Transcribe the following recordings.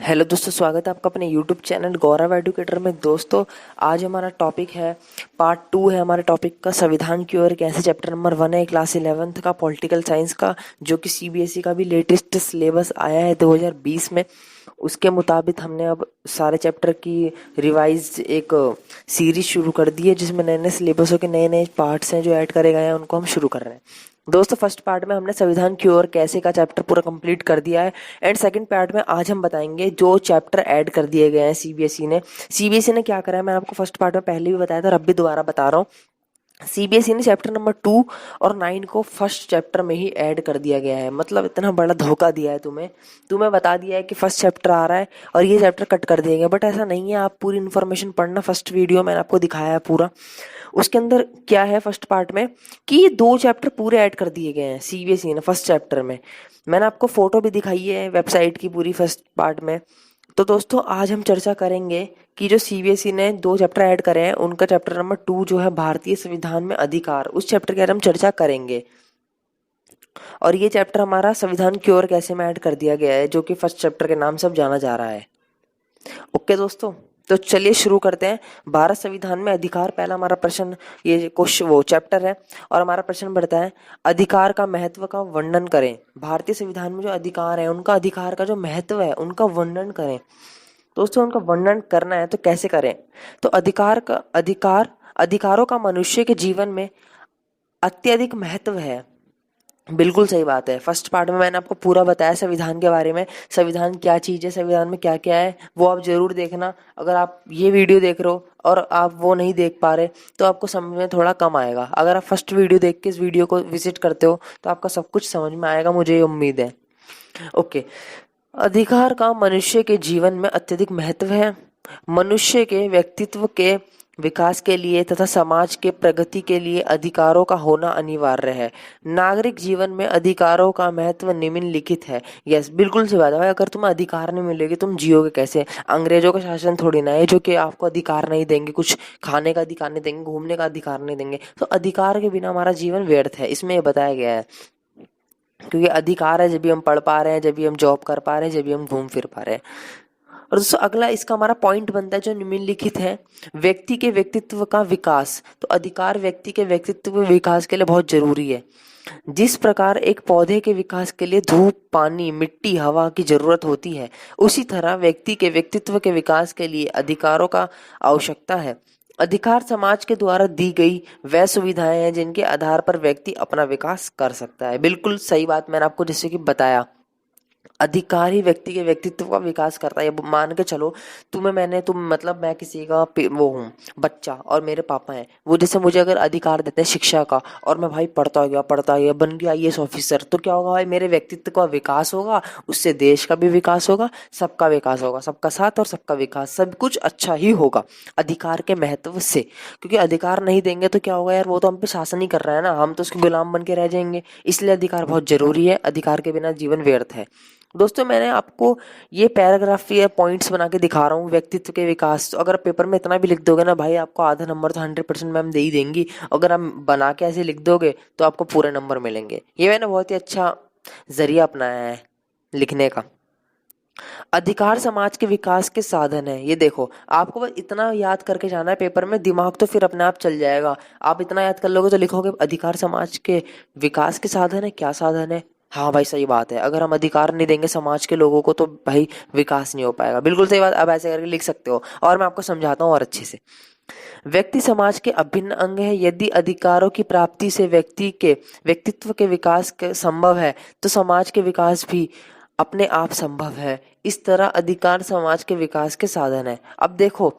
Hello दोस्तों, स्वागत है आपका अपने यूट्यूब चैनल गौरव एडुकेटर में। दोस्तों, आज हमारा टॉपिक है पार्ट 2 है हमारे टॉपिक का, संविधान की ओर कैसे। चैप्टर नंबर 1 है क्लास 11th का पॉलिटिकल साइंस का, जो कि सीबीएसई का भी लेटेस्ट सिलेबस आया है 2020 में। उसके मुताबिक हमने अब सारे चैप्टर की रिवाइज एक सीरीज शुरू कर दी है, जिसमें नए नए सिलेबसों के नए नए पार्ट्स हैं जो ऐड करे गए हैं, उनको हम शुरू कर रहे हैं। दोस्तों, फर्स्ट पार्ट में हमने संविधान की ओर कैसे का चैप्टर पूरा कंप्लीट कर दिया है। एंड सेकंड पार्ट में आज हम बताएंगे जो चैप्टर ऐड कर दिए गए हैं सीबीएसई ने। सीबीएसई ने क्या करा है, मैं आपको फर्स्ट पार्ट में पहले भी बताया था और अब भी दोबारा बता रहा हूँ। सीबीएसई ने चैप्टर नंबर 2 और 9 को फर्स्ट चैप्टर में ही ऐड कर दिया गया है। मतलब इतना बड़ा धोखा दिया है तुम्हें बता दिया है कि फर्स्ट चैप्टर आ रहा है और ये चैप्टर कट कर दिए गए, बट ऐसा नहीं है। आप पूरी इन्फॉर्मेशन पढ़ना, फर्स्ट वीडियो मैंने आपको दिखाया है पूरा। उसके अंदर क्या है फर्स्ट पार्ट में कि ये 2 चैप्टर पूरे ऐड कर दिए गए हैं सीबीएसई ने फर्स्ट चैप्टर में। मैंने आपको फोटो भी दिखाई है वेबसाइट की पूरी फर्स्ट पार्ट में। तो दोस्तों, आज हम चर्चा करेंगे कि जो सीबीएसई ने 2 चैप्टर ऐड करे हैं, उनका चैप्टर नंबर 2 जो है भारतीय संविधान में अधिकार, उस चैप्टर के बारे में हम चर्चा करेंगे। और ये चैप्टर हमारा संविधान की ओर कैसे में ऐड कर दिया गया है, जो कि फर्स्ट चैप्टर के नाम से अब जाना जा रहा है। ओके दोस्तों, तो चलिए शुरू करते हैं। भारत संविधान में अधिकार, पहला हमारा प्रश्न, ये क्वेश्चन वो चैप्टर है। और हमारा प्रश्न बढ़ता है, अधिकार का महत्व का वर्णन करें। भारतीय संविधान में जो अधिकार है, उनका अधिकार का जो महत्व है, उनका वर्णन करें। दोस्तों, उनका वर्णन करना है तो कैसे करें। तो अधिकारों का मनुष्य के जीवन में अत्यधिक महत्व है। बिल्कुल सही बात है। फर्स्ट पार्ट में मैंने आपको पूरा बताया संविधान के बारे में, संविधान क्या चीज़ है, संविधान में क्या क्या है, वो आप जरूर देखना। अगर आप ये वीडियो देख रहे हो और आप वो नहीं देख पा रहे, तो आपको समझ में थोड़ा कम आएगा। अगर आप फर्स्ट वीडियो देख के इस वीडियो को विजिट करते हो तो आपका सब कुछ समझ में आएगा, मुझे ये उम्मीद है। ओके, अधिकार का मनुष्य के जीवन में अत्यधिक महत्व है। मनुष्य के व्यक्तित्व के विकास के लिए तथा समाज के प्रगति के लिए अधिकारों का होना अनिवार्य है। नागरिक जीवन में अधिकारों का महत्व निम्नलिखित है। यस, बिल्कुल सी बात है भाई। अगर तुम्हें अधिकार नहीं मिलेगी, तुम जियोगे कैसे। अंग्रेजों का शासन थोड़ी ना है जो कि आपको अधिकार नहीं देंगे, कुछ खाने का अधिकार नहीं देंगे, घूमने का अधिकार नहीं देंगे। तो अधिकार के बिना हमारा जीवन व्यर्थ है, इसमें ये बताया गया है। क्योंकि अधिकार है जब भी हम पढ़ पा रहे हैं, जब भी हम जॉब कर पा रहे हैं, जब भी हम घूम फिर पा रहे हैं। और दोस्तों, अगला इसका हमारा पॉइंट बनता है जो निम्नलिखित है, व्यक्ति के व्यक्तित्व का विकास। तो अधिकार व्यक्ति के व्यक्तित्व के विकास के लिए बहुत जरूरी है। जिस प्रकार एक पौधे के विकास के लिए धूप, पानी, मिट्टी, हवा की जरूरत होती है, उसी तरह व्यक्ति के व्यक्तित्व के विकास के लिए अधिकारों का आवश्यकता है। अधिकार समाज के द्वारा दी गई वह सुविधाएं हैं जिनके आधार पर व्यक्ति अपना विकास कर सकता है। बिल्कुल सही बात मैंने आपको जैसे कि बताया, अधिकार ही व्यक्ति के व्यक्तित्व का विकास करता है। अब मान के चलो, तुम मतलब मैं किसी का वो हूँ बच्चा और मेरे पापा हैं, वो जैसे मुझे अगर अधिकार देते हैं शिक्षा का, और मैं भाई पढ़ता गया बन गया आईएएस ऑफिसर, तो क्या होगा भाई, मेरे व्यक्तित्व का विकास होगा, उससे देश का भी विकास होगा, सबका विकास होगा, सबका साथ और सबका विकास, सब कुछ अच्छा ही होगा अधिकार के महत्व से। क्योंकि अधिकार नहीं देंगे तो क्या होगा यार, वो तो हम पे शासन ही कर रहा है ना, हम तो उसके गुलाम बन के रह जाएंगे। इसलिए अधिकार बहुत जरूरी है, अधिकार के बिना जीवन व्यर्थ है। दोस्तों, मैंने आपको ये पैराग्राफ या पॉइंट्स बना के दिखा रहा हूँ व्यक्तित्व के विकास। तो अगर पेपर में इतना भी लिख दोगे ना भाई, आपको आधा नंबर तो 100% मैम दे ही देंगी। अगर आप बना के ऐसे लिख दोगे तो आपको पूरे नंबर मिलेंगे। ये मैंने बहुत ही अच्छा जरिया अपनाया है लिखने का। अधिकार समाज के विकास के साधन है। ये देखो, आपको बस इतना याद करके जाना है पेपर में, दिमाग तो फिर अपने आप चल जाएगा। आप इतना याद कर लोगे तो लिखोगे अधिकार समाज के विकास के साधन है। क्या साधन है? हाँ भाई, सही बात है। अगर हम अधिकार नहीं देंगे समाज के लोगों को तो भाई विकास नहीं हो पाएगा। बिल्कुल सही बात। अब ऐसे करके लिख सकते हो और मैं आपको समझाता हूँ और अच्छे से। व्यक्ति समाज के अभिन्न अंग है। यदि अधिकारों की प्राप्ति से व्यक्ति के व्यक्तित्व के विकास संभव है, तो समाज के विकास भी अपने आप संभव है। इस तरह अधिकार समाज के विकास के साधन है। अब देखो,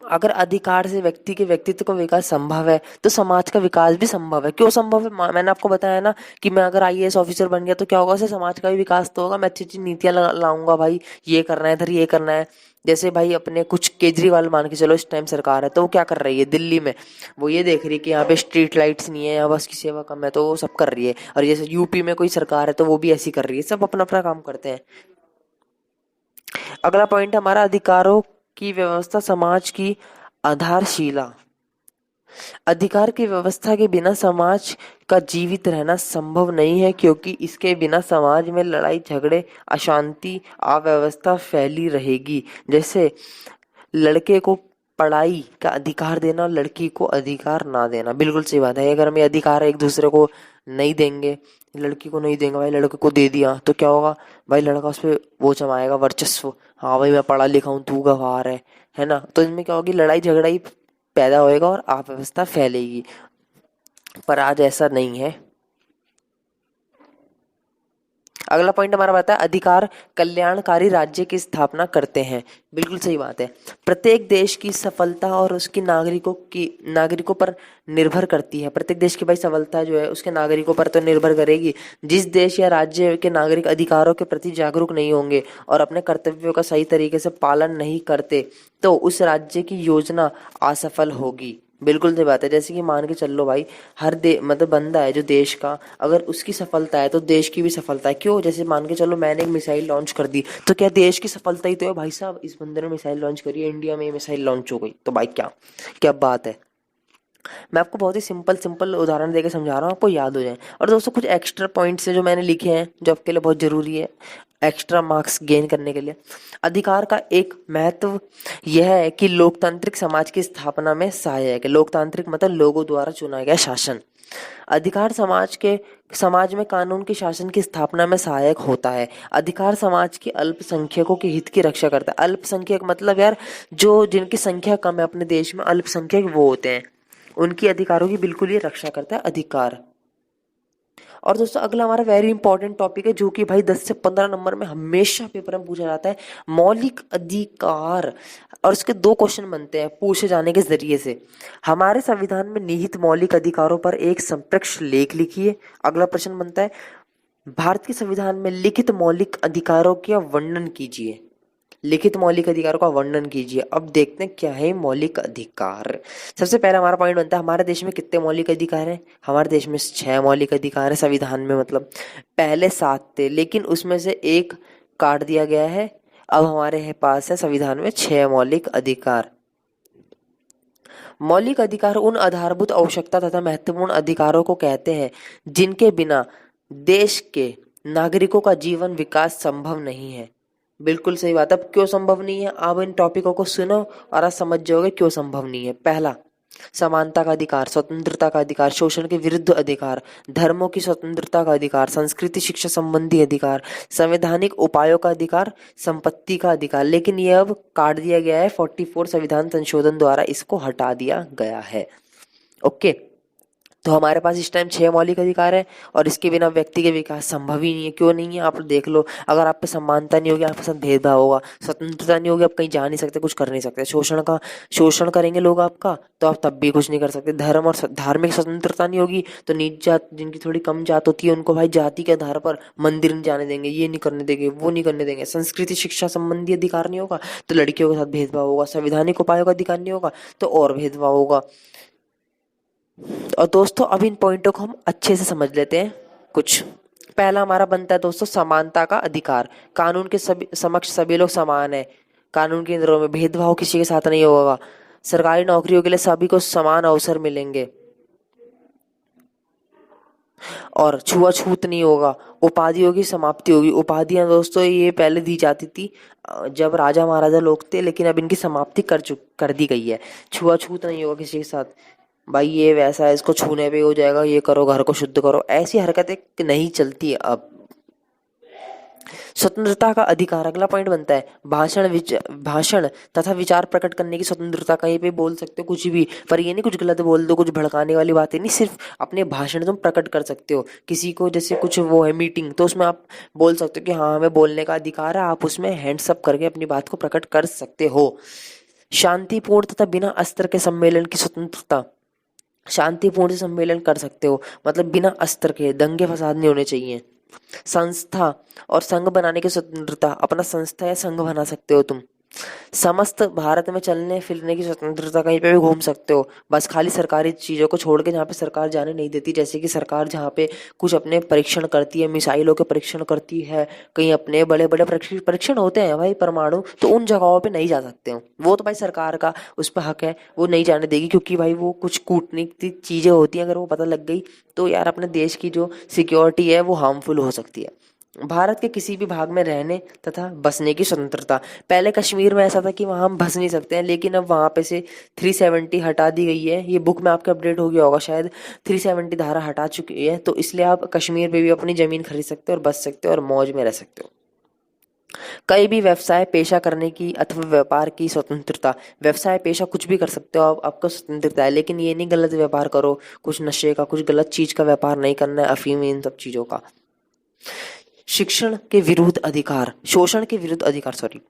अगर अधिकार से व्यक्ति के व्यक्तित्व का विकास संभव है तो समाज का विकास भी संभव है। क्यों संभव है? मैंने आपको बताया ना कि मैं अगर आईएएस ऑफिसर बन गया तो क्या होगा, उससे समाज का भी विकास तो होगा। मैं अच्छी अच्छी नीतियां लाऊंगा भाई, ये करना है, इधर ये करना है। जैसे भाई अपने कुछ केजरीवाल मान के चलो, इस टाइम सरकार है तो वो क्या कर रही है दिल्ली में, वो ये देख रही है कि यहाँ पे स्ट्रीट लाइट्स नहीं है, यहाँ बस की सेवा कम है, तो वो सब कर रही है। और जैसे यूपी में कोई सरकार है तो वो भी ऐसी कर रही है। सब अपना अपना काम करते हैं। अगला पॉइंट हमारा, अधिकारों की व्यवस्था समाज की आधारशिला। अधिकार की व्यवस्था के बिना समाज का जीवित रहना संभव नहीं है, क्योंकि इसके बिना समाज में लड़ाई झगड़े, अशांति, अव्यवस्था फैली रहेगी। जैसे लड़के को पढ़ाई का अधिकार देना, लड़की को अधिकार ना देना, बिल्कुल सही बात है। अगर हम ये अधिकार एक दूसरे को नहीं देंगे, लड़की को नहीं देंगे, भाई लड़के को दे दिया तो क्या होगा, भाई लड़का उस पर वो जमाएगा, वर्चस्व। हाँ भाई मैं पढ़ा लिखा हूँ, तू गवार है ना। तो इनमें क्या होगी, लड़ाई झगड़ा ही पैदा होएगा और अव्यवस्था फैलेगी। पर आज ऐसा नहीं है। अगला पॉइंट हमारा बताया, अधिकार कल्याणकारी राज्य की स्थापना करते हैं। बिल्कुल सही बात है। प्रत्येक देश की सफलता और उसकी नागरिकों पर निर्भर करती है। प्रत्येक देश की भाई सफलता जो है उसके नागरिकों पर तो निर्भर करेगी। जिस देश या राज्य के नागरिक अधिकारों के प्रति जागरूक नहीं होंगे और अपने कर्तव्यों का सही तरीके से पालन नहीं करते, तो उस राज्य की योजना असफल होगी। बिल्कुल सही बात है। जैसे कि मान के चल लो भाई, हर दे मतलब बंदा है जो देश का, अगर उसकी सफलता है तो देश की भी सफलता है। क्यों? जैसे मान के चलो मैंने एक मिसाइल लॉन्च कर दी, तो क्या देश की सफलता ही तो है भाई साहब। इस बंदे ने मिसाइल लॉन्च करी है, इंडिया में ये मिसाइल लॉन्च हो गई, तो भाई क्या क्या बात है। मैं आपको बहुत ही सिंपल सिंपल उदाहरण देकर समझा रहा हूँ, आपको याद हो जाए। और दोस्तों कुछ एक्स्ट्रा पॉइंट्स है जो मैंने लिखे हैं, जो आपके लिए बहुत जरूरी है एक्स्ट्रा मार्क्स गेन करने के लिए। अधिकार का एक महत्व यह है कि लोकतांत्रिक समाज की स्थापना में सहायक है। लोकतांत्रिक मतलब लोगों द्वारा चुना गया शासन। अधिकार समाज में कानून के शासन की स्थापना में सहायक होता है। अधिकार समाज के अल्पसंख्यकों के हित की रक्षा करता है। अल्पसंख्यक मतलब यार जो जिनकी संख्या कम है अपने देश में, अल्पसंख्यक वो होते हैं, उनकी अधिकारों की बिल्कुल ये रक्षा करता है अधिकार। और दोस्तों अगला हमारा वेरी इंपॉर्टेंट टॉपिक है, जो कि भाई 10 से 15 नंबर में हमेशा पेपर में पूछा जाता है, मौलिक अधिकार। और इसके दो क्वेश्चन बनते हैं पूछे जाने के जरिए से। हमारे संविधान में निहित मौलिक अधिकारों पर एक संप्रेक्ष लेख लिखिए। अगला प्रश्न बनता है, भारत के संविधान में लिखित मौलिक अधिकारों का वर्णन कीजिए। लिखित मौलिक अधिकारों का वर्णन कीजिए। अब देखते हैं क्या है मौलिक अधिकार। सबसे पहला हमारा पॉइंट बनता है, हमारे देश में कितने मौलिक अधिकार हैं? हमारे देश में 6 मौलिक अधिकार है संविधान में। मतलब पहले 7 थे, लेकिन उसमें से एक काट दिया गया है। अब हमारे पास है संविधान में 6 मौलिक अधिकार। मौलिक अधिकार उन आधारभूत आवश्यकता तथा महत्वपूर्ण अधिकारों को कहते हैं जिनके बिना देश के नागरिकों का जीवन विकास संभव नहीं है। बिल्कुल सही बात। अब क्यों संभव नहीं है, आप इन टॉपिकों को सुनो और आप समझ जाओगे क्यों संभव नहीं है। पहला, समानता का अधिकार, स्वतंत्रता का अधिकार, शोषण के विरुद्ध अधिकार, धर्मों की स्वतंत्रता का अधिकार, संस्कृति शिक्षा संबंधी अधिकार, संवैधानिक उपायों का अधिकार, संपत्ति का अधिकार। लेकिन ये अब काट दिया गया है, 44 संविधान संशोधन द्वारा इसको हटा दिया गया है। ओके, तो हमारे पास इस टाइम 6 मौलिक अधिकार है और इसके बिना व्यक्ति के विकास संभव ही नहीं है। क्यों नहीं है, आप देख लो। अगर आप पे समानता नहीं होगी, आपके साथ भेदभाव होगा, स्वतंत्रता नहीं होगी, आप कहीं जा नहीं सकते, कुछ कर नहीं सकते, शोषण करेंगे लोग आपका, तो आप तब भी कुछ नहीं कर सकते। धर्म और धार्मिक स्वतंत्रता नहीं होगी, तो नीच जात जिनकी थोड़ी कम जात होती है उनको भाई जाति के आधार पर मंदिर नहीं जाने देंगे, ये नहीं करने देंगे, वो नहीं करने देंगे। संस्कृति शिक्षा संबंधी अधिकार नहीं होगा तो लड़कियों के साथ भेदभाव होगा। संवैधानिक उपायों का अधिकार नहीं होगा तो और भेदभाव होगा। और दोस्तों अब इन पॉइंटों को हम अच्छे से समझ लेते हैं कुछ। पहला हमारा बनता है दोस्तों समानता का अधिकार। कानून के समक्ष सभी लोग समान है। कानून के अंदर में भेदभाव किसी के साथ नहीं होगा। सरकारी नौकरियों के लिए सभी को समान अवसर मिलेंगे और छुआछूत नहीं होगा। उपाधियों की समाप्ति होगी। उपाधियां दोस्तों ये पहले दी जाती थी जब राजा महाराजा लोग थे, लेकिन अब इनकी समाप्ति कर दी गई है। छुआछूत नहीं होगा किसी के साथ, भाई ये वैसा है, इसको छूने पे हो जाएगा, ये करो, घर को शुद्ध करो, ऐसी हरकतें नहीं चलती है अब। स्वतंत्रता का अधिकार अगला पॉइंट बनता है। भाषण तथा विचार प्रकट करने की स्वतंत्रता। कहीं पे बोल सकते हो कुछ भी, पर ये नहीं कुछ गलत बोल दो, कुछ भड़काने वाली बातें नहीं। सिर्फ अपने भाषण तुम प्रकट कर सकते हो। किसी को जैसे कुछ वो है मीटिंग, तो उसमें आप बोल सकते हो कि हाँ हमें बोलने का अधिकार है, आप उसमें हैंड्स अप करके अपनी बात को प्रकट कर सकते हो। शांतिपूर्ण तथा बिना अस्त्र के सम्मेलन की स्वतंत्रता। शांतिपूर्ण से सम्मेलन कर सकते हो, मतलब बिना अस्त्र के, दंगे फसाद नहीं होने चाहिए। संस्था और संघ बनाने की स्वतंत्रता। अपना संस्था या संघ बना सकते हो तुम। समस्त भारत में चलने फिरने की स्वतंत्रता, कहीं पे भी घूम सकते हो, बस खाली सरकारी चीज़ों को छोड़ के, जहाँ पे सरकार जाने नहीं देती, जैसे कि सरकार जहाँ पे कुछ अपने परीक्षण करती है, मिसाइलों के परीक्षण करती है, कहीं अपने बड़े बड़े परीक्षण परीक्षण होते हैं भाई परमाणु, तो उन जगहों पे नहीं जा सकते हो। वो तो भाई सरकार का उस पर हक है, वो नहीं जाने देगी, क्योंकि भाई वो कुछ कूटनीतिक चीज़ें होती हैं, अगर वो पता लग गई तो यार अपने देश की जो सिक्योरिटी है वो हार्मफुल हो सकती है। भारत के किसी भी भाग में रहने तथा बसने की स्वतंत्रता। पहले कश्मीर में ऐसा था कि वहाँ हम बस नहीं सकते हैं, लेकिन अब वहाँ पे से 370 हटा दी गई है। ये बुक में आपके अपडेट हो गया होगा शायद, 370 धारा हटा चुकी है, तो इसलिए आप कश्मीर पे भी अपनी ज़मीन खरीद सकते हो और बस सकते हो और मौज में रह सकते हो। कई भी व्यवसाय पेशा करने की अथवा व्यापार की स्वतंत्रता। व्यवसाय पेशा कुछ भी कर सकते हो आप, आपको स्वतंत्रता है, लेकिन ये नहीं गलत व्यापार करो, कुछ नशे का, कुछ गलत चीज़ का व्यापार नहीं करना है, अफीम इन सब चीज़ों का। शिक्षण के विरुद्ध अधिकार, शोषण के विरुद्ध अधिकार, सॉरी।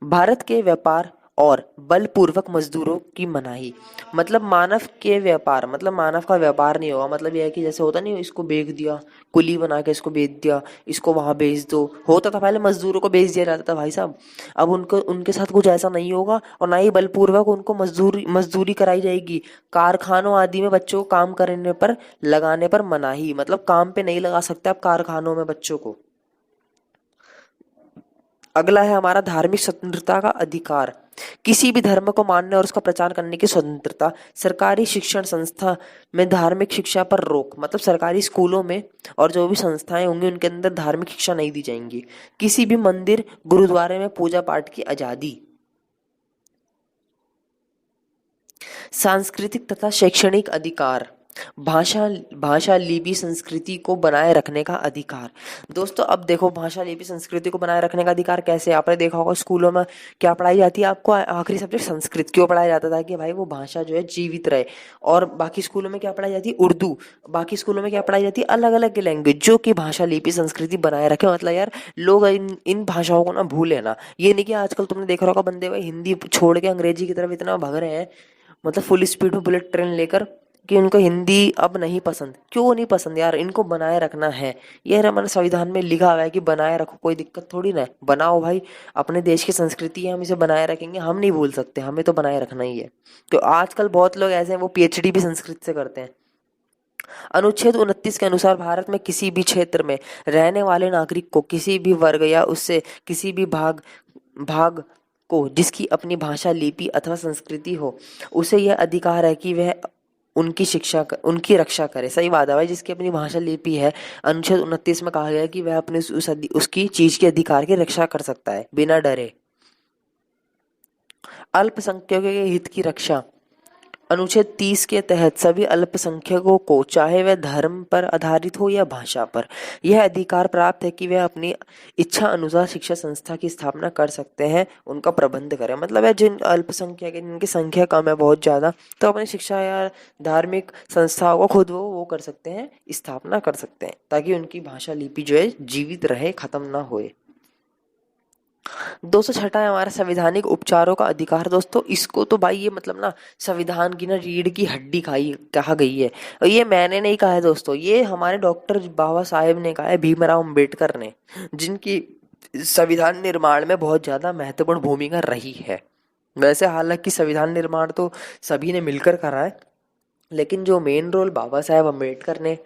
भारत के व्यापार और बलपूर्वक मजदूरों की मनाही। मतलब मानव के व्यापार, मतलब मानव का व्यापार नहीं होगा, मतलब यह है कि जैसे होता नहीं, इसको बेच दिया, कुली बना के इसको बेच दिया, इसको वहां बेच दो, होता था पहले, मजदूरों को बेच दिया जाता था भाई साहब। अब उनको, उनके साथ कुछ ऐसा नहीं होगा, और ना ही बलपूर्वक उनको मजदूरी मजदूरी कराई जाएगी। कारखानों आदि में बच्चों को काम करने पर, लगाने पर मनाही, मतलब काम पे नहीं लगा सकते आप कारखानों में बच्चों को। अगला है हमारा धार्मिक स्वतंत्रता का अधिकार। किसी भी धर्म को मानने और उसका प्रचार करने की स्वतंत्रता। सरकारी शिक्षण संस्था में धार्मिक शिक्षा पर रोक, मतलब सरकारी स्कूलों में और जो भी संस्थाएं होंगी उनके अंदर धार्मिक शिक्षा नहीं दी जाएंगी। किसी भी मंदिर गुरुद्वारे में पूजा पाठ की आजादी। सांस्कृतिक तथा शैक्षणिक अधिकार। भाषा भाषा लिपि संस्कृति को बनाए रखने का अधिकार। दोस्तों अब देखो, भाषा लिपि संस्कृति को बनाए रखने का अधिकार कैसे, आपने देखा होगा स्कूलों में क्या पढ़ाई जाती है आपको, आखिरी सब्जेक्ट संस्कृत क्यों पढ़ाया जाता था, कि भाई वो भाषा जो है जीवित रहे। और बाकी स्कूलों में क्या पढ़ाई जाती है, उर्दू। बाकी स्कूलों में क्या पढ़ाई जाती है, अलग अलग लैंग्वेज, जो कि भाषा लिपि संस्कृति बनाए रखे, मतलब यार लोग इन भाषाओं को ना भूले ना। ये नहीं कि आजकल तुमने देखा होगा बंदे भाई हिंदी छोड़ के अंग्रेजी की तरफ इतना भाग रहे हैं, मतलब फुल स्पीड में बुलेट ट्रेन लेकर, कि उनको हिंदी अब नहीं पसंद। क्यों नहीं पसंद यार, इनको बनाए रखना है। ये हमारे संविधान में लिखा हुआ है कि बनाए रखो, कोई दिक्कत थोड़ी ना है, बनाओ भाई। अपने देश की संस्कृति है, हम इसे बनाए रखेंगे, हम नहीं भूल सकते, हमें तो बनाए रखना ही है। तो आजकल बहुत लोग ऐसे हैं वो पीएचडी भी संस्कृत से करते हैं। अनुच्छेद 29 के अनुसार भारत में किसी भी क्षेत्र में रहने वाले नागरिक को किसी भी वर्ग या उससे किसी भी भाग भाग को जिसकी अपनी भाषा लिपि अथवा संस्कृति हो, उसे यह अधिकार है कि वह उनकी रक्षा करे। सही बात है भाई, जिसकी अपनी भाषा लिपि है, अनुच्छेद 29 में कहा गया है कि वह अपने उसकी चीज के अधिकार की रक्षा कर सकता है बिना डरे। अल्पसंख्यकों के हित की रक्षा। अनुच्छेद 30 के तहत सभी अल्पसंख्यकों को, चाहे वह धर्म पर आधारित हो या भाषा पर, यह अधिकार प्राप्त है कि वह अपनी इच्छा अनुसार शिक्षा संस्था की स्थापना कर सकते हैं, उनका प्रबंध करें। मतलब है जिन अल्पसंख्यक हैं, जिनकी संख्या कम है बहुत ज़्यादा, तो अपनी शिक्षा या धार्मिक संस्थाओं को खुद वो कर सकते हैं, स्थापना कर सकते हैं, ताकि उनकी भाषा लिपि जो है जीवित रहे, खत्म ना होए। 206 है हमारा संवैधानिक उपचारों का अधिकार। दोस्तों इसको तो भाई ये मतलब ना संविधान की ना रीढ़ की हड्डी खाई कहा गई है, और ये मैंने नहीं कहा है दोस्तों, ये हमारे डॉक्टर बाबा साहेब ने कहा है, भीमराव अम्बेडकर ने, जिनकी संविधान निर्माण में बहुत ज्यादा महत्वपूर्ण भूमिका रही है। वैसे हालांकि संविधान निर्माण तो सभी ने मिलकर करा है, लेकिन जो मेन रोल बाबा साहेब अम्बेडकर ने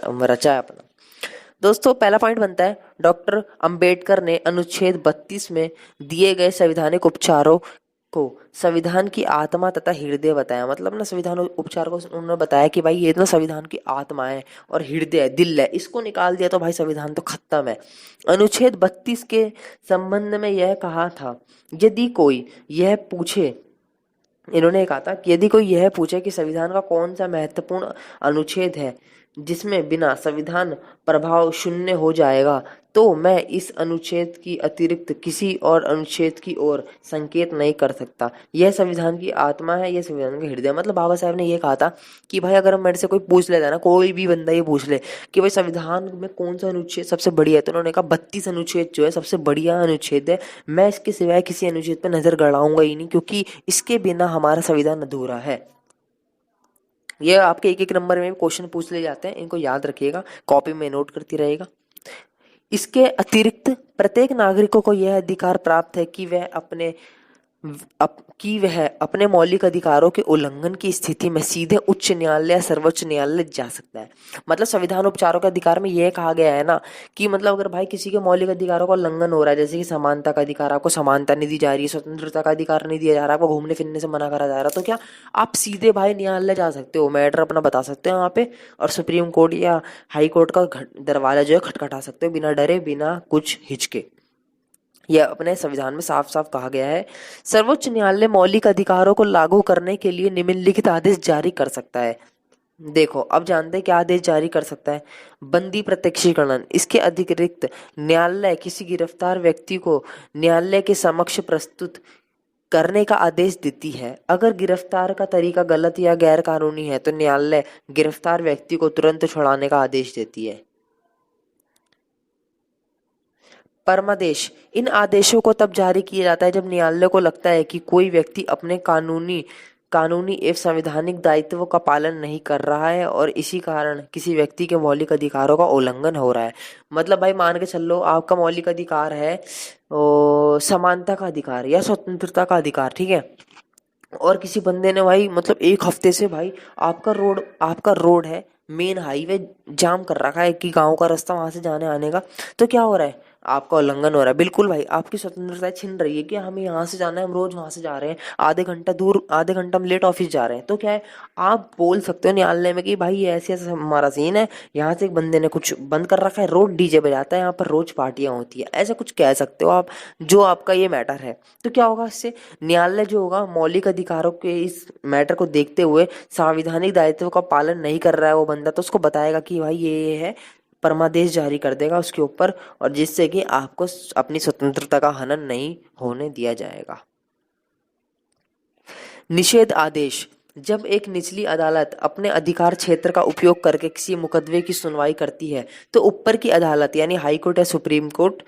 रचा है अपना। दोस्तों पहला पॉइंट बनता है, डॉक्टर अंबेडकर ने अनुच्छेद 32 में दिए गए संवैधानिक उपचारों को संविधान की आत्मा तथा हृदय बताया। मतलब ना संविधान उपचार को उन्होंने बताया कि भाई ये ना संविधान की आत्मा है और हृदय है, दिल है, इसको निकाल दिया तो भाई संविधान तो खत्म है। अनुच्छेद 32 के संबंध में यह कहा था, यदि कोई यह पूछे, इन्होंने कहा था कि यदि कोई यह पूछे कि संविधान का कौन सा महत्वपूर्ण अनुच्छेद है जिसमें बिना संविधान प्रभाव शून्य हो जाएगा, तो मैं इस अनुच्छेद की अतिरिक्त किसी और अनुच्छेद की ओर संकेत नहीं कर सकता। यह संविधान की आत्मा है, यह संविधान का हृदय। मतलब बाबा साहब ने यह कहा था कि भाई अगर मेरे से कोई पूछ लेता है ना, कोई भी बंदा ये पूछ ले कि भाई संविधान में कौन सा अनुच्छेद सबसे बढ़िया है, तो उन्होंने कहा 32 अनुच्छेद जो है सबसे बढ़िया अनुच्छेद है, मैं इसके सिवाय किसी अनुच्छेद पर नजर गड़ाऊंगा ही नहीं, क्योंकि इसके बिना हमारा संविधान अधूरा है। ये आपके एक एक नंबर में क्वेश्चन पूछ ले जाते हैं, इनको याद रखिएगा, कॉपी में नोट करती रहेगा। इसके अतिरिक्त प्रत्येक नागरिकों को यह अधिकार प्राप्त है कि वह अपने कि वह अपने मौलिक अधिकारों के उल्लंघन की स्थिति में सीधे उच्च न्यायालय या सर्वोच्च न्यायालय जा सकता है। मतलब संविधान उपचारों के अधिकार में यह कहा गया है ना कि मतलब अगर भाई किसी के मौलिक अधिकारों का उल्लंघन हो रहा है, जैसे कि समानता का अधिकार, आपको समानता नहीं दी जा रही है, स्वतंत्रता का अधिकार नहीं दिया जा रहा, आपको घूमने फिरने से मना करा जा रहा, तो क्या आप सीधे भाई न्यायालय जा सकते हो, मैटर अपना बता सकते हो वहाँ पे, और सुप्रीम कोर्ट या हाई कोर्ट का दरवाजा जो है खटखटा सकते हो बिना डरे, बिना कुछ हिचके। यह अपने संविधान में साफ साफ कहा गया है। सर्वोच्च न्यायालय मौलिक अधिकारों को लागू करने के लिए निम्नलिखित आदेश जारी कर सकता है। देखो अब जानते हैं क्या आदेश जारी कर सकता है। बंदी प्रत्यक्षीकरण, इसके अतिरिक्त न्यायालय किसी गिरफ्तार व्यक्ति को न्यायालय के समक्ष प्रस्तुत करने का आदेश देती है। अगर गिरफ्तार का तरीका गलत या गैर कानूनी है तो न्यायालय गिरफ्तार व्यक्ति को तुरंत छुड़ाने का आदेश देती है। परमादेश, इन आदेशों को तब जारी किया जाता है जब न्यायालय को लगता है कि कोई व्यक्ति अपने कानूनी कानूनी एवं संवैधानिक दायित्वों का पालन नहीं कर रहा है और इसी कारण किसी व्यक्ति के मौलिक अधिकारों का उल्लंघन हो रहा है। मतलब भाई मान के चल लो आपका मौलिक अधिकार है समानता का अधिकार या स्वतंत्रता का अधिकार, ठीक है, और किसी बंदे ने भाई मतलब एक हफ्ते से भाई आपका रोड है, मेन हाईवे जाम कर रखा है कि गांव का रास्ता वहां से जाने आने का, तो क्या हो रहा है, आपका उल्लंघन हो रहा है। बिल्कुल भाई आपकी स्वतंत्रता छिन रही है कि हमें यहाँ से जाना है, हम रोज वहां से जा रहे हैं, आधे घंटा दूर, आधे घंटा हम लेट ऑफिस जा रहे हैं, तो क्या है, आप बोल सकते हो न्यायालय में कि भाई ये ऐसे ऐसे हमारा सीन है, यहाँ से एक बंदे ने कुछ बंद कर रखा है, रोज डीजे बजाता है, यहाँ पर रोज पार्टियां होती है, ऐसा कुछ कह सकते हो आप, जो आपका ये मैटर है। तो क्या होगा इससे, न्यायालय जो होगा मौलिक अधिकारों के इस मैटर को देखते हुए संवैधानिक दायित्वों का पालन नहीं कर रहा है वो बंदा, तो उसको बताएगा कि भाई ये है, परमादेश जारी कर देगा उसके ऊपर, और जिससे कि आपको अपनी स्वतंत्रता का हनन नहीं होने दिया जाएगा। निषेध आदेश, जब एक निचली अदालत अपने अधिकार क्षेत्र का उपयोग करके किसी मुकदमे की सुनवाई करती है तो ऊपर की अदालत यानी हाई कोर्ट या सुप्रीम कोर्ट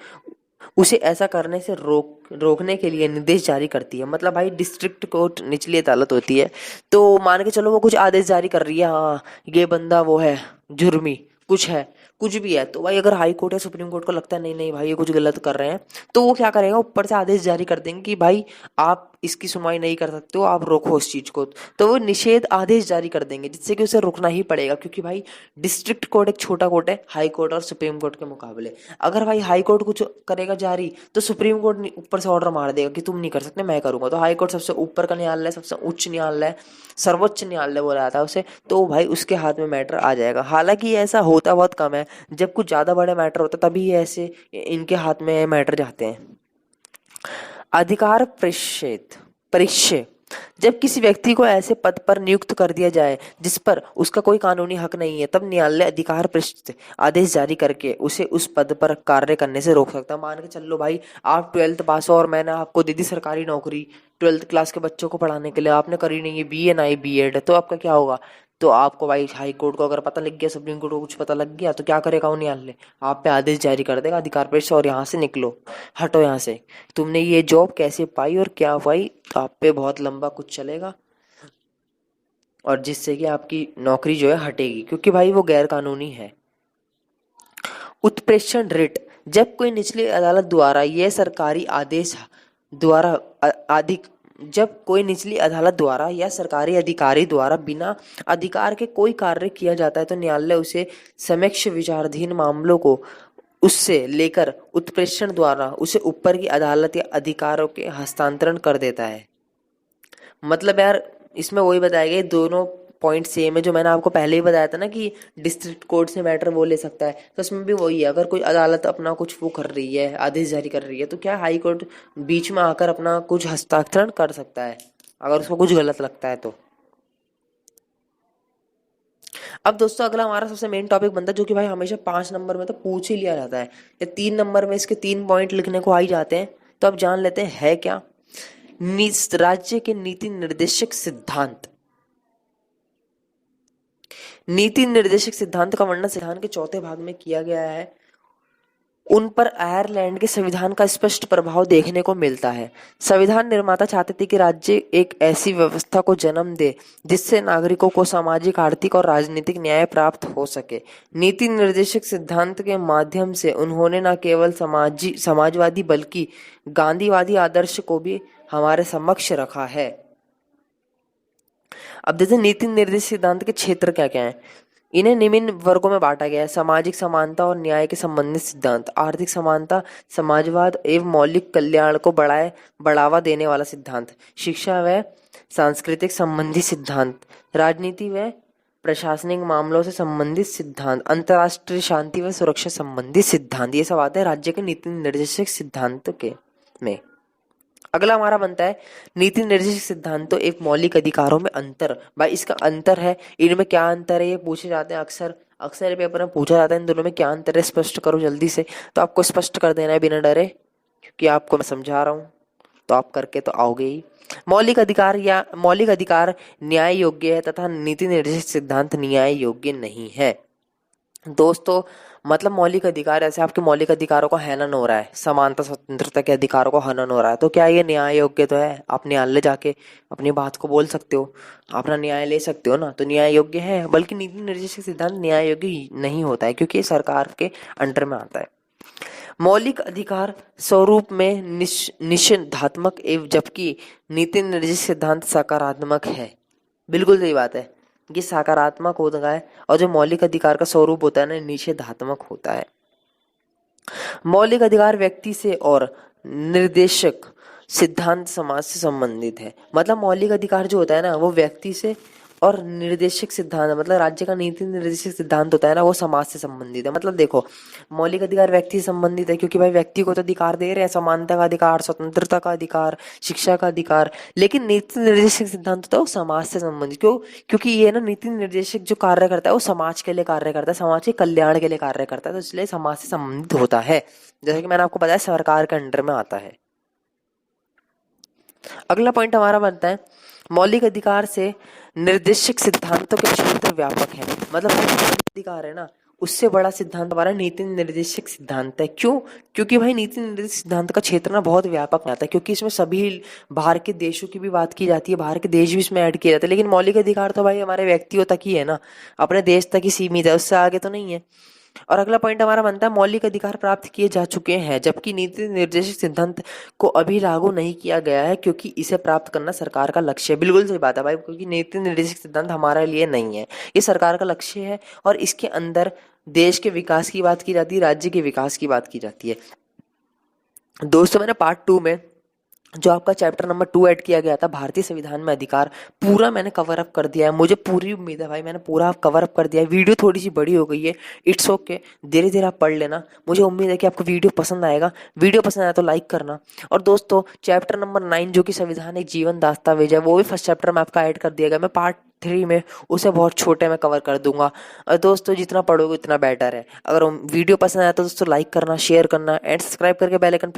उसे ऐसा करने से रोकने के लिए निर्देश जारी करती है। मतलब भाई डिस्ट्रिक्ट कोर्ट निचली अदालत होती है, तो मान के चलो वो कुछ आदेश जारी कर रही है, हाँ ये बंदा वो है जुर्मी, कुछ है, कुछ भी है, तो भाई अगर हाई कोर्ट या सुप्रीम कोर्ट को लगता है नहीं नहीं भाई ये कुछ गलत कर रहे हैं, तो वो क्या करेगा, ऊपर से आदेश जारी कर देंगे कि भाई आप इसकी सुनवाई नहीं कर सकते हो, आप रोको उस चीज को, तो वो निषेध आदेश जारी कर देंगे जिससे कि उसे रुकना ही पड़ेगा, क्योंकि भाई डिस्ट्रिक्ट कोर्ट एक छोटा कोर्ट है हाई कोर्ट और सुप्रीम कोर्ट के मुकाबले। अगर भाई हाई कोर्ट कुछ करेगा जारी तो सुप्रीम कोर्ट ऊपर से ऑर्डर मार देगा कि तुम नहीं कर सकते, मैं करूंगा, तो हाई कोर्ट सबसे ऊपर का न्यायालय, सबसे उच्च न्यायालय, सर्वोच्च न्यायालय बोला जाता है उसे, तो भाई उसके हाथ में मैटर आ जाएगा। हालांकि ये ऐसा होता बहुत कम है, जब कुछ ज्यादा बड़े मैटर होता तभी ये ऐसे इनके हाथ में मैटर जाते हैं। अधिकार परिच्छेद, जब किसी व्यक्ति को ऐसे पद पर नियुक्त कर दिया जाए जिस पर उसका कोई कानूनी हक नहीं है, तब न्यायालय अधिकार पृष्ठ आदेश जारी करके उसे उस पद पर कार्य करने से रोक सकता है। मान के चल लो भाई आप 12th पास हो और मैंने आपको दे दी सरकारी नौकरी 12th क्लास के बच्चों को पढ़ाने के लिए, आपने करी नहीं है बीए ना ही बीएड, तो आपका क्या होगा, तो आपको भाई हाई कोर्ट को अगर पता लग गया, सुप्रीम कोर्ट को कुछ पता लग गया, तो क्या करेगा वो न्यायालय, आप पे आदेश जारी कर देगा अधिकार पृष्ठ और यहाँ से निकलो, हटो यहाँ से, तुमने ये जॉब कैसे पाई और क्या पाई, तो आप पे बहुत लंबा कुछ चलेगा, और जिससे कि आपकी नौकरी जो है हटेगी, क्योंकि भाई वो गैर कानूनी है। उत्प्रेक्षण रिट, जब कोई निचली अदालत द्वारा यह सरकारी आदेश द्वारा अधिक जब कोई निचली अदालत द्वारा या सरकारी अधिकारी द्वारा बिना अधिकार के कोई कार्य किया जाता है तो न्यायालय उसे समक्ष विचाराधीन मामलों को उससे लेकर उत्प्रेक्षण द्वारा उसे ऊपर की अदालत या अधिकारों के हस्तांतरण कर देता है। मतलब यार इसमें वही बताया गया, दोनों पॉइंट सेम है, जो मैंने आपको पहले ही बताया था ना कि डिस्ट्रिक्ट कोर्ट से मैटर वो ले सकता है, तो इसमें भी वही है, अगर कोई अदालत अपना कुछ वो कर रही है, आदेश जारी कर रही है, तो क्या हाई कोर्ट बीच में आकर अपना कुछ हस्तांतरण कर सकता है अगर उसको कुछ गलत लगता है तो। अब दोस्तों अगला हमारा सबसे मेन टॉपिक बनता है, जो कि भाई हमेशा 5 नंबर में तो पूछ ही लिया जाता है, या 3 नंबर में इसके 3 पॉइंट लिखने को आ ही जाते हैं, तो अब जान लेते हैं है क्या। राज्य के नीति निर्देशक सिद्धांत। नीति निर्देशक सिद्धांत का वर्णन संविधान के चौथे भाग में किया गया है। उन पर आयरलैंड के संविधान का स्पष्ट प्रभाव देखने को मिलता है। संविधान निर्माता चाहते थे कि राज्य एक ऐसी व्यवस्था को जन्म दे जिससे नागरिकों को सामाजिक, आर्थिक और राजनीतिक न्याय प्राप्त हो सके। नीति निर्देशक सिद्धांत के माध्यम से उन्होंने न केवल समाजवादी बल्कि गांधीवादी आदर्श को भी हमारे समक्ष रखा है। अब देखते हैं नीति निर्देश सिद्धांत के क्षेत्र क्या क्या हैं। इन्हें निम्न वर्गों में बांटा गया है: सामाजिक समानता और न्याय के संबंधित सिद्धांत, आर्थिक समानता, समाजवाद एवं मौलिक कल्याण को बढ़ावा देने वाला सिद्धांत, शिक्षा व सांस्कृतिक संबंधी सिद्धांत, राजनीति व प्रशासनिक मामलों से संबंधित सिद्धांत, अंतर्राष्ट्रीय शांति व सुरक्षा संबंधी सिद्धांत। ये सब आते हैं राज्य के नीति निर्देशक सिद्धांत के में। अगला हमारा बनता है नीति निर्देशक सिद्धांतों एवं मौलिक अधिकारों में अंतर। भाई इसका अंतर है, इनमें क्या अंतर है ये पूछे जाते हैं अक्सर अक्सर पेपर में पूछा जाता है इन दोनों में क्या अंतर है, स्पष्ट करो जल्दी से। तो आपको स्पष्ट कर देना है बिना डरे, क्योंकि आपको मैं समझा रहा हूँ तो आप करके तो आओगे ही। मौलिक अधिकार न्याय योग्य है तथा नीति निर्देशक सिद्धांत न्याय योग्य नहीं है। दोस्तों मतलब मौलिक अधिकार, ऐसे आपके मौलिक अधिकारों का हनन हो रहा है, समानता स्वतंत्रता के अधिकारों को हनन हो रहा है, तो क्या ये न्याय योग्य तो है? आप न्यायालय जाके अपनी बात को बोल सकते हो, अपना न्याय ले सकते हो ना, तो न्याय योग्य है। बल्कि नीति निर्देशक सिद्धांत न्याय योग्य नहीं होता है क्योंकि ये सरकार के अंडर में आता है। मौलिक अधिकार स्वरूप में निषेधात्मक एवं जबकि नीति निर्देशक सिद्धांत सकारात्मक है। बिल्कुल सही बात है, ये सकारात्मक होता है और जो मौलिक अधिकार का स्वरूप होता है ना निषेधात्मक होता है। मौलिक अधिकार व्यक्ति से और निर्देशक सिद्धांत समाज से संबंधित है। मतलब मौलिक अधिकार जो होता है ना वो व्यक्ति से, और निर्देशक सिद्धांत मतलब राज्य का नीति निर्देशक सिद्धांत होता है ना वो समाज से संबंधित है। मतलब देखो मौलिक अधिकार व्यक्ति से संबंधित है क्योंकि भाई व्यक्ति को तो अधिकार दे रहे हैं, समानता का अधिकार, स्वतंत्रता का अधिकार, शिक्षा का अधिकार। लेकिन नीति निर्देशक सिद्धांत होता है वो समाज से संबंधित। क्यों? क्योंकि ये ना नीति निर्देशक जो कार्य करता है वो समाज के लिए कार्य करता है, समाज के कल्याण के लिए कार्य करता है, तो इसलिए समाज से संबंधित होता है। जैसे कि मैंने आपको बताया सरकार के अंडर में आता है। अगला पॉइंट हमारा बनता है मौलिक अधिकार से निर्देशक सिद्धांतों के क्षेत्र व्यापक है। मतलब मौलिक अधिकार है ना उससे बड़ा सिद्धांत हमारा नीति निर्देशक सिद्धांत है। क्यों? क्योंकि भाई नीति निर्देशक सिद्धांत का क्षेत्र ना बहुत व्यापक आता है, क्योंकि इसमें सभी बाहर के देशों की भी बात की जाती है, बाहर के देश भी इसमें ऐड किए जाते हैं। लेकिन मौलिक अधिकार तो भाई हमारे व्यक्तियों तक ही है ना, अपने देश तक ही सीमित है, उससे आगे तो नहीं है। और अगला पॉइंट हमारा बनता है मौलिक अधिकार प्राप्त किए जा चुके हैं जबकि नीति निर्देशक सिद्धांत को अभी लागू नहीं किया गया है क्योंकि इसे प्राप्त करना सरकार का लक्ष्य है। बिल्कुल सही बात है भाई, क्योंकि नीति निर्देशक सिद्धांत हमारे लिए नहीं है, ये सरकार का लक्ष्य है और इसके अंदर देश के विकास की बात की जाती है, राज्य के विकास की बात की जाती है। दोस्तों मैंने पार्ट 2 में जो आपका चैप्टर नंबर 2 ऐड किया गया था भारतीय संविधान में अधिकार, पूरा मैंने कवर अप कर दिया है। मुझे पूरी उम्मीद है भाई मैंने पूरा कवर अप कर दिया है। वीडियो थोड़ी सी बड़ी हो गई है, इट्स ओके, धीरे धीरे आप पढ़ लेना। मुझे उम्मीद है कि आपको वीडियो पसंद आएगा। वीडियो पसंद आया तो लाइक करना। और दोस्तों चैप्टर नंबर 9 जो कि संविधान एक जीवन दस्तावेज है, वो भी फर्स्ट चैप्टर में आपका ऐड कर दिया गया। मैं पार्ट 3 में उसे बहुत छोटे में कवर कर दूंगा। और दोस्तों जितना पढ़ोगे उतना बेटर है। अगर वीडियो पसंद आया तो दोस्तों लाइक करना, शेयर करना एंड सब्सक्राइब करके बेल आइकन